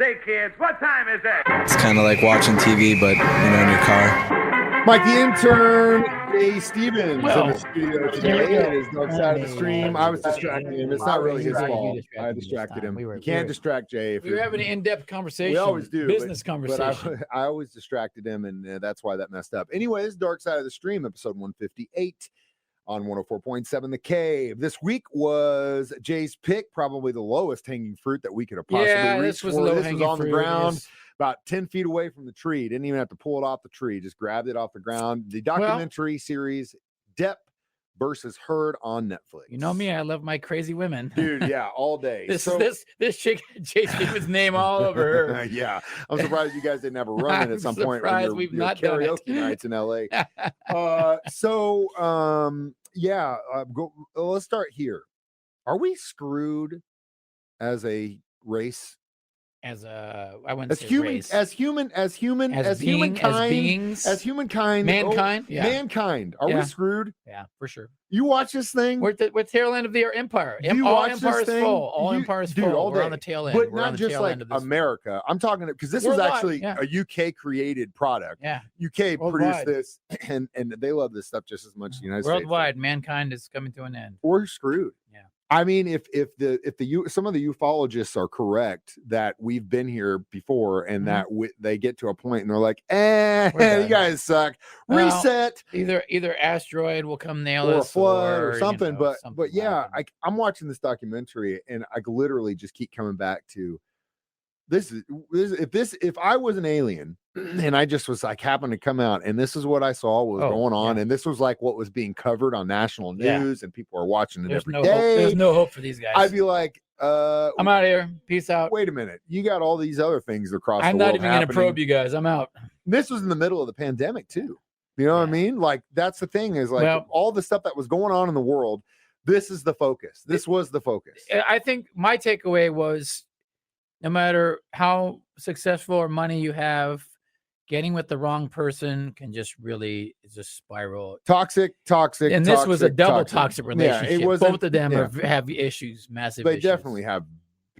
Say, kids, what time is it? It's kind of like watching TV, but, in your car. Mike, the intern, Jay Stevens in the studio today. It is Dark Side of the Stream. I was distracting him. It's not really his fault. I distracted him. You can't distract Jay. We were having an in-depth conversation. We always do. Business conversation. But I always distracted him, and that's why that messed up. Anyway, this is Dark Side of the Stream, episode 158 on 104.7 The Cave. This week was Jay's pick, probably the lowest hanging fruit that we could have possibly reached for. This was on the ground. Yes. About 10 feet away from the tree. Didn't even have to pull it off the tree. Just grabbed it off the ground. The documentary series, Depp versus Heard on Netflix. You know me, I love my crazy women. Dude, yeah, all day. This chick, Jay Stevens' name all over her. Yeah. I'm surprised you guys didn't have a run-in at some point when we've your not karaoke nights in LA. Let's start here. Are we screwed as a race? As humankind, mankind. Mankind. Are we screwed? Yeah, for sure. You watch this thing. We're at the tail end of the empire. All empire is full. All empire is full. All We're on the tail end. But not just like America. I'm talking because this was actually a UK created product. Yeah, UK produced this, and they love this stuff just as much as the United States. Worldwide, mankind is coming to an end. We're screwed. Yeah. I mean, if some of the ufologists are correct that we've been here before and that they get to a point and they're like, you guys suck. Reset. Either asteroid will come nail us, or a flood or something. But yeah, I'm watching this documentary and I literally just keep coming back to this. If I was an alien and I just was like happened to come out and this is what I saw was going on and this was like what was being covered on national news and people are watching it every day. There's no hope for these guys. I'd be like, I'm out of here. Peace out. Wait a minute. You got all these other things across the world. I'm not even going to probe you guys. I'm out. This was in the middle of the pandemic too. You know what I mean? Like that's the thing is like all the stuff that was going on in the world. This is the focus. This was the focus. I think my takeaway was no matter how successful or money you have, getting with the wrong person can just really spiral. Toxic. And this was a double toxic relationship. Yeah, it was both of them have issues, massive issues. They definitely have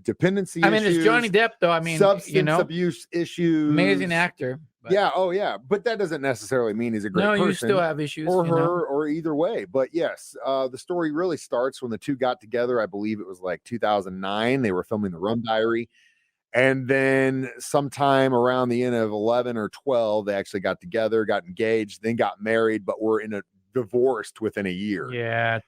dependency issues. I mean, it's Johnny Depp, though. I mean, substance abuse issues. Amazing actor. But. Yeah. But that doesn't necessarily mean he's a great person. No, you still have issues. Or her, or either way. But yes, the story really starts when the two got together. I believe it was like 2009. They were filming The Rum Diary. And then sometime around the end of 11 or 12, they actually got together, got engaged, then got married, but were divorced within a year. Yeah.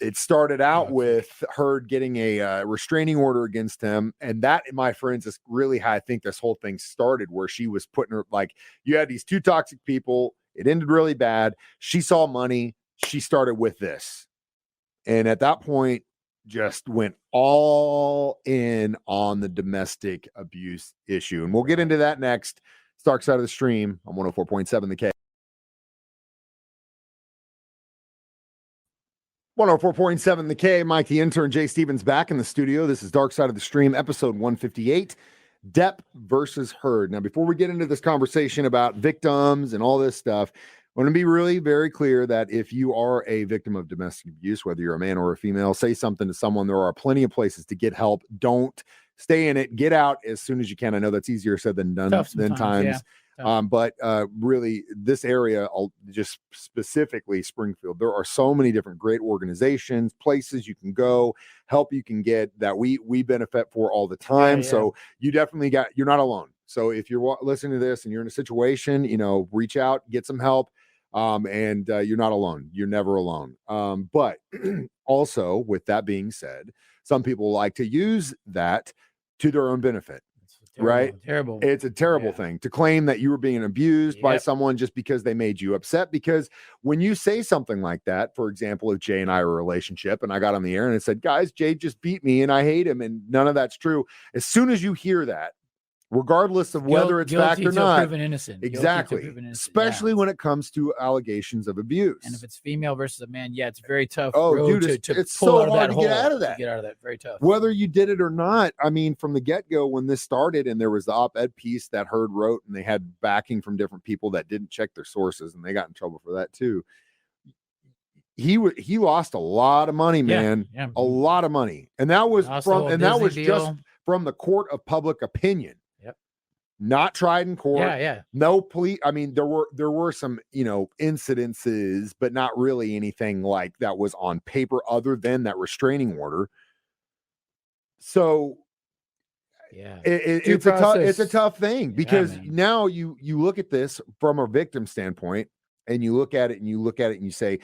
It started out with her getting a restraining order against him. And that, my friends, is really how I think this whole thing started, where she was putting her, like, you had these two toxic people. It ended really bad. She saw money. She started with this. And at that point, just went all in on the domestic abuse issue. And we'll get into that next. It's Dark Side of the Stream on 104.7 The Cave. 104.7 The Cave. Mike, the intern, Jay Stevens back in the studio. This is Dark Side of the Stream, episode 158, Depp versus Heard. Now, before we get into this conversation about victims and all this stuff, I want to be really very clear that if you are a victim of domestic abuse, whether you're a man or a female, say something to someone. There are plenty of places to get help. Don't stay in it. Get out as soon as you can. I know that's easier said than done times. Yeah. But really, this area, just specifically Springfield, there are so many different great organizations, places you can go, help you can get that we benefit for all the time. Yeah. So you definitely you're not alone. So if you're listening to this and you're in a situation, reach out, get some help. And you're not alone. You're never alone. But also, with that being said, some people like to use that to their own benefit. Terrible. It's a terrible thing to claim that you were being abused by someone just because they made you upset. Because when you say something like that, for example, if Jay and I were in a relationship and I got on the air and I said, guys, Jay just beat me and I hate him, and none of that's true. As soon as you hear that, regardless of whether it's fact or not. Proven innocent. Exactly. Especially when it comes to allegations of abuse. And if it's female versus a man, it's very tough. It's so hard to get out of that. Very tough. Whether you did it or not. I mean, from the get-go, when this started and there was the op-ed piece that Heard wrote and they had backing from different people that didn't check their sources, and they got in trouble for that too. He lost a lot of money, man. A lot of money. And that was from the court of public opinion. Yep. Not tried in court. Yeah. No police. I mean, there were some, incidences, but not really anything like that was on paper other than that restraining order. So Yeah. it's a tough thing because now you look at this from a victim standpoint and you look at it and you say,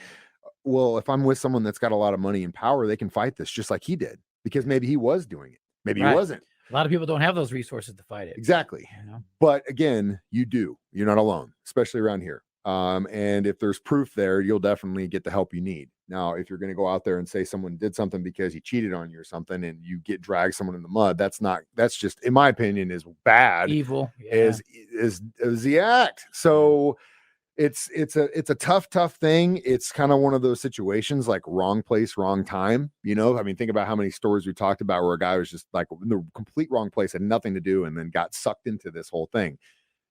well, if I'm with someone that's got a lot of money and power, they can fight this just like he did because maybe he was doing it. Maybe he wasn't. A lot of people don't have those resources to fight it. Exactly. But again, you do. You're not alone, especially around here. And if there's proof there, you'll definitely get the help you need. Now, if you're going to go out there and say someone did something because he cheated on you or something and you drag someone in the mud, that's just, in my opinion, is bad. Evil. Is the act. So it's a tough thing. It's kind of one of those situations like wrong place, wrong time. I mean, think about how many stories we talked about where a guy was just like in the complete wrong place, had nothing to do, and then got sucked into this whole thing.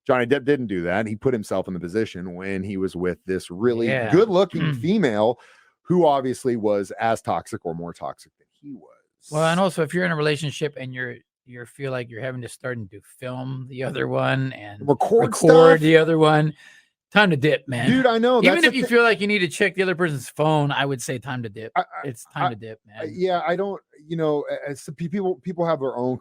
Johnny Depp didn't do that. He put himself in the position when he was with this really good-looking female who obviously was as toxic or more toxic than he was. Well, and also if you're in a relationship and you feel like you're having to start to film the other one and record stuff? The other one, time to dip, man. Dude, I know. Even if you feel like you need to check the other person's phone, I would say time to dip. It's time to dip, man. Yeah, I don't, as people have their own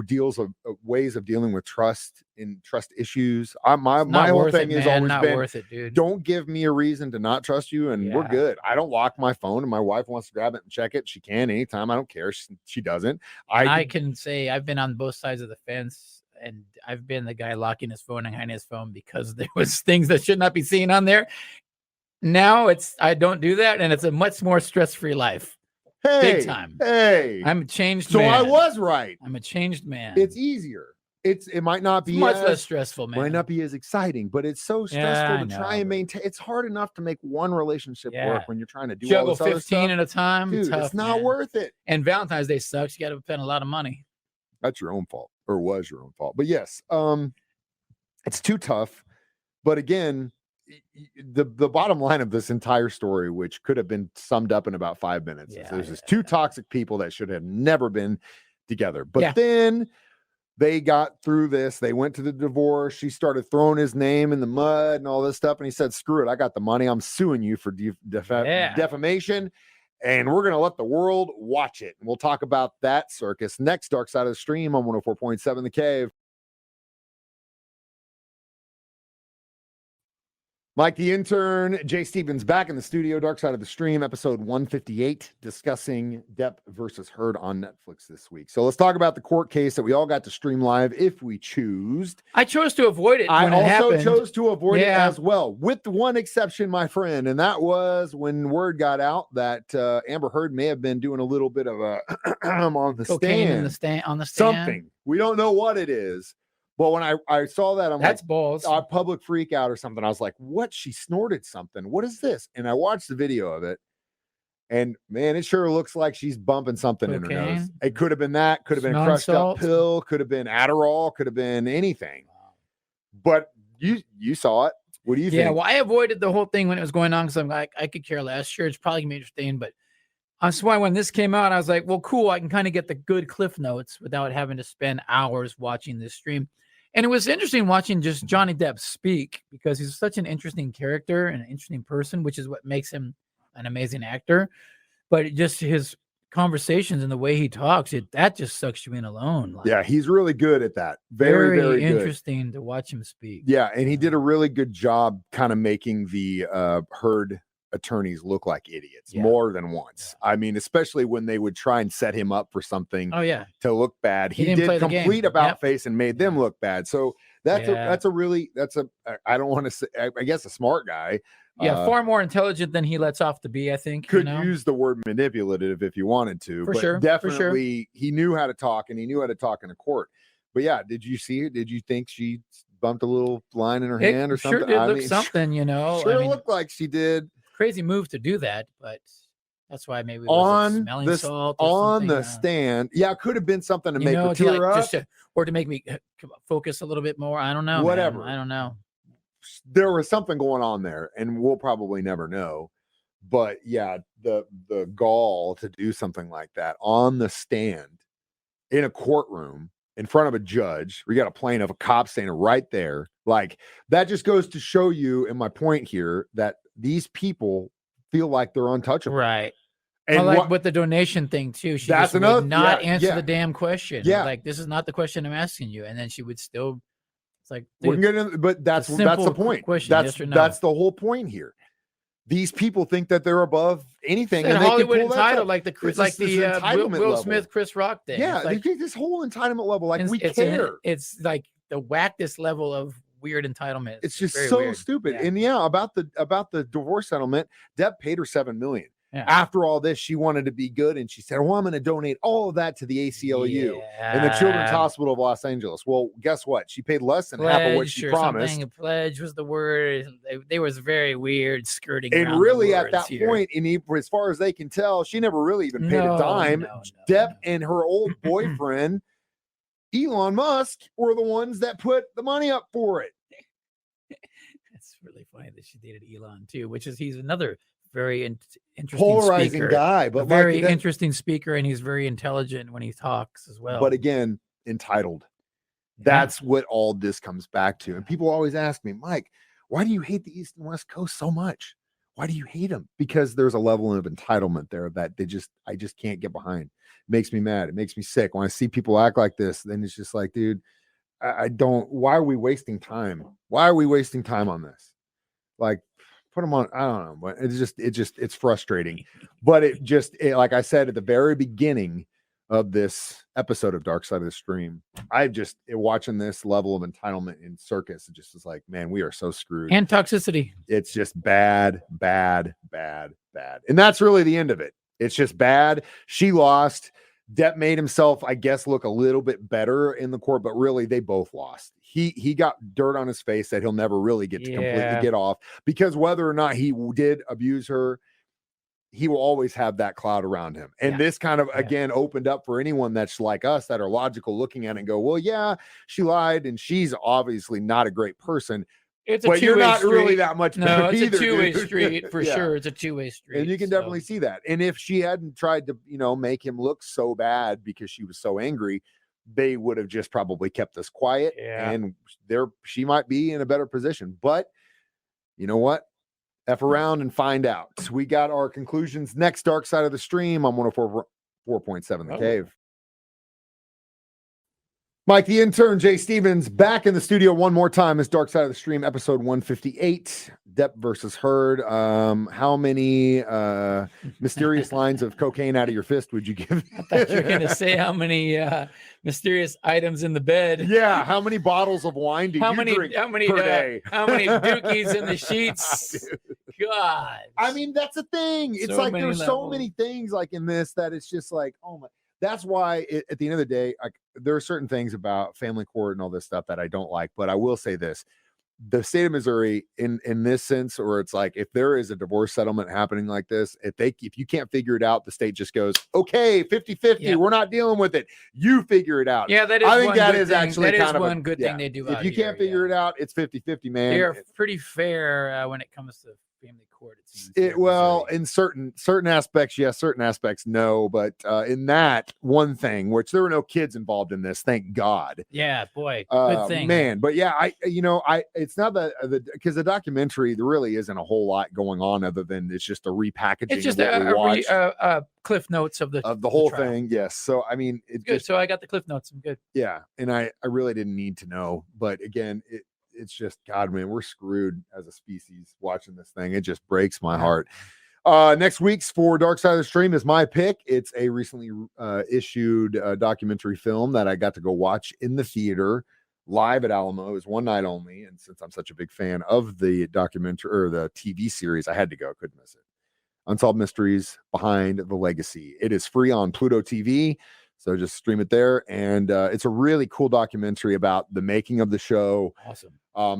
deals of ways of dealing with trust and trust issues. My whole thing is always not been, worth it, dude. Don't give me a reason to not trust you, and we're good. I don't lock my phone, and my wife wants to grab it and check it. She can anytime. I don't care. She doesn't. I can say I've been on both sides of the fence. And I've been the guy locking his phone and hiding his phone because there was things that should not be seen on there. Now I don't do that, and it's a much more stress-free life. Big time. Hey, I'm a changed man. So I was right. I'm a changed man. It's easier. It might not be much less stressful, man. Might not be as exciting, but it's so stressful to try and maintain. It's hard enough to make one relationship work when you're trying to do juggle all this 15 at a time. Dude, tough, it's not worth it. And Valentine's Day sucks. You got to spend a lot of money. That's your own fault, or was your own fault. But yes, it's too tough. But again, the bottom line of this entire story, which could have been summed up in about 5 minutes, is there's just two toxic people that should have never been together. But then they got through this. They went to the divorce. She started throwing his name in the mud and all this stuff. And he said, screw it. I got the money. I'm suing you for defamation. And we're going to let the world watch it. And we'll talk about that circus next. Dark Side of the Stream on 104.7 The Cave. Mike the Intern, Jay Stevens back in the studio. Dark Side of the Stream, episode 158, discussing Depp versus Heard on Netflix this week. So let's talk about the court case that we all got to stream live if we choose. I chose to avoid it. I also chose to avoid it as well, with one exception, my friend, and that was when word got out that Amber Heard may have been doing a little bit of a on the cocaine stand, on the stand, something. We don't know what it is. But when I saw that, that's like, balls. A public freak out or something. I was like, what? She snorted something. What is this? And I watched the video of it. And man, it sure looks like she's bumping something in her nose. It could have been that, could have been a crushed up pill, could have been Adderall, could have been anything. But you saw it. What do you think? Yeah, well, I avoided the whole thing when it was going on because I'm like, I could care less. Sure, it's probably gonna be interesting, but that's why when this came out, I was like, well, cool. I can kind of get the good cliff notes without having to spend hours watching this stream. And it was interesting watching just Johnny Depp speak because he's such an interesting character and an interesting person, which is what makes him an amazing actor. But just his conversations and the way he talks, that just sucks you in alone. Like, yeah, he's really good at that. Very, very interesting good to watch him speak. Yeah, and he did a really good job kind of making the Heard attorneys look like idiots more than once. I mean, especially when they would try and set him up for something to look bad. He did complete about face and made them look bad. So that's a I don't want to say, I guess, a smart guy. Far more intelligent than he lets off to be, I think. Could use the word manipulative if you wanted to. Definitely he knew how to talk, and he knew how to talk in a court. But yeah, did you see it? Did you think she bumped a little line in her hand or something? Sure did look something, Sure looked like she did. Crazy move to do that, but that's why maybe it was smelling salt on the stand. Yeah, it could have been something to make her tear up, or to make me focus a little bit more. I don't know. Whatever. Man. I don't know. There was something going on there, and we'll probably never know. But yeah, the gall to do something like that on the stand in a courtroom in front of a judge, where you got a plaintiff, a cop standing right there. Like, that just goes to show you, and my point here, that these people feel like they're untouchable. Right. And well, like with the donation thing too, she that's just another, would not yeah, answer yeah. the damn question. Yeah. Like, this is not the question I'm asking you. And then she would still, it's like, We're dude, gonna, but that's a the simple point. question, That's yes or no. that's the whole point here. These people think that they're above anything, and and they Hollywood can pull entitled, that like the It's like just this the entitlement Will level. Smith, Chris Rock thing. Yeah, it's like, they get this whole entitlement level, like we it's care. it's like the wackiest level of weird entitlement. It's just very so weird. stupid. Yeah. And about the divorce settlement, Depp paid her $7 million. Yeah. After all this, she wanted to be good, and she said, "Well, I'm going to donate all of that to the ACLU and the Children's Hospital of Los Angeles." Well, guess what? She paid less than half of what she promised. Something. Pledge was the word. They was very weird skirting. And really, at that point, and as far as they can tell, she never really even paid a dime. Depp and her old boyfriend, Elon Musk, were the ones that put the money up for it. It's really funny that she dated Elon too, he's another very interesting polarizing speaker. guy, but very interesting speaker, and he's very intelligent when he talks as well. But again, entitled. That's what all this comes back to. And people always ask me, Mike, why do you hate the East and West Coast so much? Why do you hate them? Because there's a level of entitlement there that I just can't get behind. It makes me mad. It makes me sick. When I see people act like this, then it's just like, dude, I don't, why are we wasting time? Why are we wasting time on this? Like, put them on, I don't know, but it's frustrating. But like I said at the very beginning of this episode of Dark Side of the Stream, watching this level of entitlement in circus, it just is like, man, we are so screwed. And toxicity. It's just bad. And that's really the end of it. It's just bad. She lost. Depp made himself, I guess, look a little bit better in the court, but really they both lost. He got dirt on his face that he'll never really get to completely get off, because whether or not he did abuse her, he will always have that cloud around him. And this kind of, again, opened up for anyone that's like us that are logical looking at it and go, well, yeah, she lied and she's obviously not a great person. But you're not really that much better. No, it's either, a two-way dude. street for sure. It's a two-way street. And you can definitely see that. And if she hadn't tried to, make him look so bad because she was so angry, they would have just probably kept this quiet. Yeah. And she might be in a better position. But you know what? F around and find out. So we got our conclusions next. Dark Side of the Stream on 104.7 The Cave. Mike, the intern, Jay Stevens, back in the studio one more time. It's Dark Side of the Stream, episode 158, Depp versus Heard. How many mysterious lines of cocaine out of your fist would you give? I thought you were going to say how many mysterious items in the bed. Yeah, how many bottles of wine do you drink per day? How many dookies in the sheets? God. I mean, that's the thing. It's like there's so many things like in this that it's just like, oh my. That's why at the end of the day, there are certain things about family court and all this stuff that I don't like. But I will say this. The state of Missouri in this sense, or it's like, if there is a divorce settlement happening like this, if you can't figure it out, the state just goes, okay, 50-50, Yep. We're not dealing with it. You figure it out. Yeah, that is I think one that good is thing. actually That kind is of one good thing they do. If you can't figure it out, it's 50-50, man. They're pretty fair when it comes to family court. It seems. In certain aspects, yes, certain aspects, no. But in that one thing, which there were no kids involved in this, thank God. Yeah, boy, good thing, man. But yeah, it's not because the documentary, there really isn't a whole lot going on other than it's just a repackaging. It's just a cliff notes of the whole thing. Yes. So I mean, it's good. So I got the cliff notes. I'm good. Yeah, and I really didn't need to know, but again, it's just, God, man, we're screwed as a species watching this thing. It just breaks my heart. Next week's for Dark Side of the Stream is my pick. It's a recently issued documentary film that I got to go watch in the theater live at Alamo. It was one night only. And since I'm such a big fan of the documentary or the TV series, I had to go. Couldn't miss it. Unsolved Mysteries Behind the Legacy. It is free on Pluto TV. So just stream it there. And it's a really cool documentary about the making of the show. Awesome.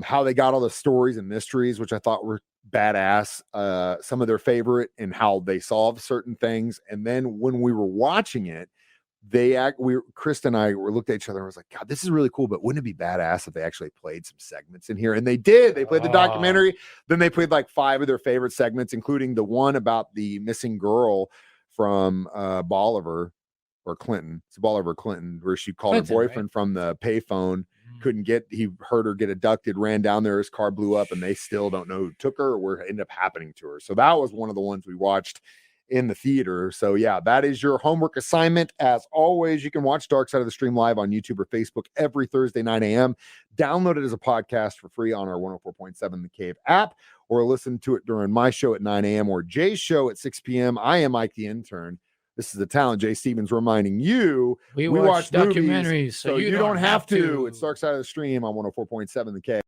How they got all the stories and mysteries, which I thought were badass. Some of their favorite and how they solved certain things. And then when we were watching it, Krista and I looked at each other and was like, God, this is really cool, but wouldn't it be badass if they actually played some segments in here? And they did. They played the documentary. Then they played like 5 of their favorite segments, including the one about the missing girl from Bolivar. or Clinton. It's a ball over Clinton, where she called Clinton, her boyfriend from the payphone. He heard her get abducted, ran down there, his car blew up, and they still don't know who took her or what ended up happening to her. So that was one of the ones we watched in the theater. So yeah, that is your homework assignment. As always, you can watch Dark Side of the Stream live on YouTube or Facebook every Thursday, 9 a.m. Download it as a podcast for free on our 104.7 The Cave app, or listen to it during my show at 9 a.m. or Jay's show at 6 p.m. I am Mike the Intern. This is the talent. Jay Stevens reminding you we watch documentaries, movies, so you don't have to. It's Dark Side of the Stream on 104.7 The Cave.